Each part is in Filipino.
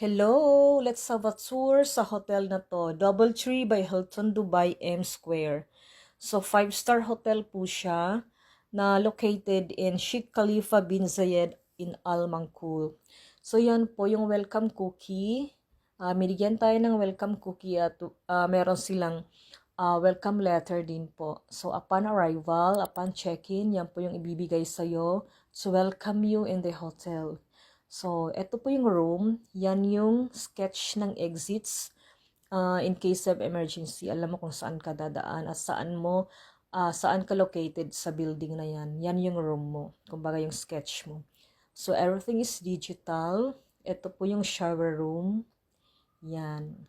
Hello! Let's have a tour sa hotel na to. Doubletree by Hilton Dubai M Square. So, 5-star hotel po siya na located in Sheikh Khalifa bin Zayed in Al Mankul. So, yan po yung welcome cookie. Binigyan tayo ng welcome cookie at meron silang welcome letter din po. So, upon arrival, upon check-in, yan po yung ibibigay sa'yo to welcome you in the hotel. So, ito po yung room. Yan yung sketch ng exits in case of emergency. Alam mo kung saan ka dadaan at saan ka located sa building na yan. Yan yung room mo. Kumbaga yung sketch mo. So, everything is digital. Ito po yung shower room. Yan.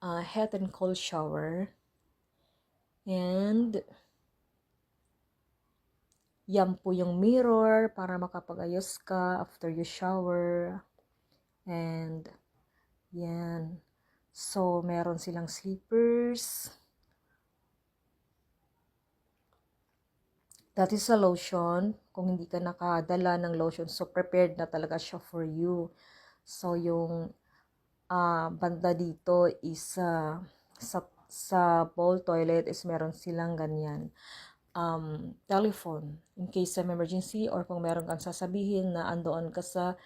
Head and cold shower. And yan po yung mirror para makapag-ayos ka after you shower. And yan. So, meron silang slippers. That is a lotion. Kung hindi ka nakadala ng lotion, so prepared na talaga siya for you. So, yung banda dito is sa bowl toilet is meron silang ganyan. Telephone in case of emergency or kung meron kang sasabihin na andoon ka sa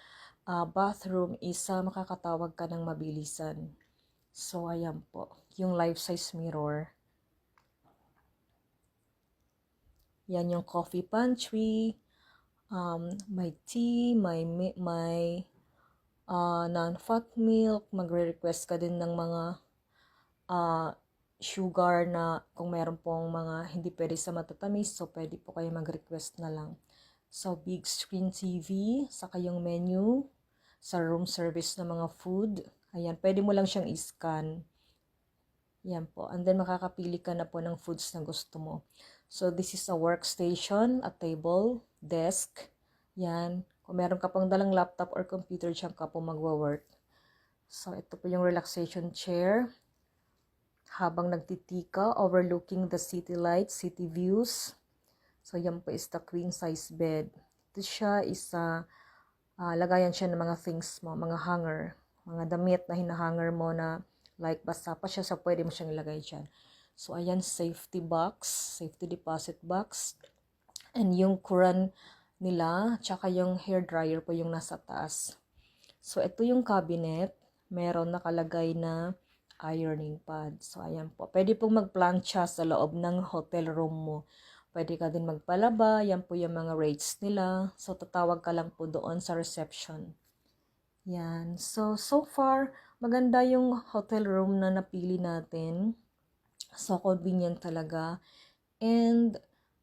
bathroom is makakatawag ka ng mabilisan. So, ayan po. Yung life-size mirror. Yan yung coffee pantry. May tea, may non-fat milk. Magre-request ka din ng mga sugar na kung meron pong mga hindi pwede sa matatamis. So, pwede po kayo mag-request na lang. So, big screen TV. Saka yung menu sa room service na mga food. Ayan, pwede mo lang siyang i-scan. Yan po. And then, makakapili ka na po ng foods na gusto mo. So, this is a workstation, a table, desk. Yan. Kung meron ka pang dalang laptop or computer, dyan ka po magwa-work. So, ito po yung relaxation chair. Habang nagtitika, overlooking the city lights, city views. So, yan po is the queen size bed. Ito siya is lagayan siya ng mga things mo, mga hanger. Mga damit na hinahanger mo na like basa pa siya, so pwede mo siyang ilagay dyan. So, ayan, safety box, safety deposit box. And yung Quran nila, tsaka yung hair dryer po yung nasa taas. So, ito yung cabinet. Meron nakalagay na ironing pad. So, ayan po. Pwede pong magplancha sa loob ng hotel room mo. Pwede ka din magpalaba. Yan po yung mga rates nila. So, tatawag ka lang po doon sa reception. Yan. So far, maganda yung hotel room na napili natin. So, convenient talaga. And,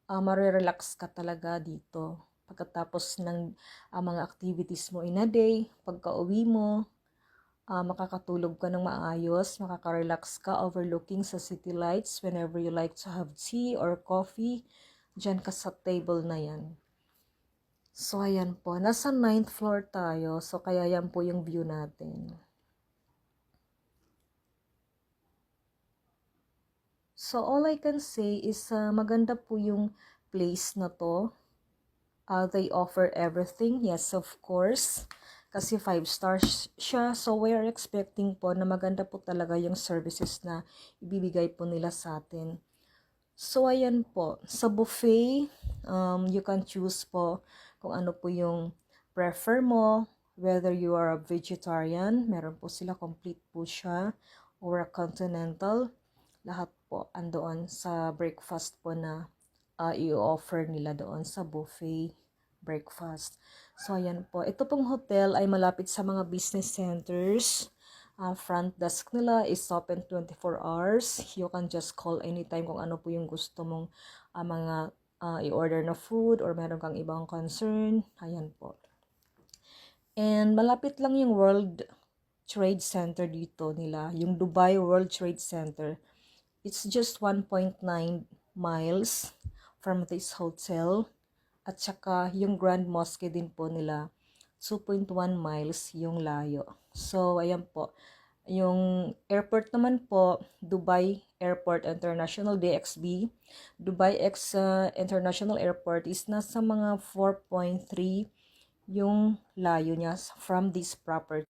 marirelax ka talaga dito. Pagkatapos ng mga activities mo in a day, pagka-uwi mo, makakatulog ka ng maayos, makaka-relax ka overlooking sa city lights whenever you like to have tea or coffee. Diyan ka sa table na yan. So, ayan po. Nasa 9th floor tayo. So, kaya yan po yung view natin. So, all I can say is maganda po yung place na to. They offer everything. Yes, of course. Kasi 5 stars siya. So, we are expecting po na maganda po talaga yung services na ibibigay po nila sa atin. So, ayan po. Sa buffet, you can choose po kung ano po yung prefer mo. Whether you are a vegetarian, meron po sila, complete po siya. Or a continental, lahat po andoon sa breakfast po na i-offer nila doon sa buffet breakfast. So, ayan po. Ito pong hotel ay malapit sa mga business centers. Front desk nila is open 24 hours. You can just call anytime kung ano po yung gusto mong mga i-order na food or meron kang ibang concern. Ayan po. And malapit lang yung World Trade Center dito nila. Yung Dubai World Trade Center. It's just 1.9 miles from this hotel. At saka yung Grand Mosque din po nila, 2.1 miles yung layo. So, ayan po. Yung airport naman po, Dubai Airport International, DXB. Dubai International Airport is nasa mga 4.3 yung layo niya from this property.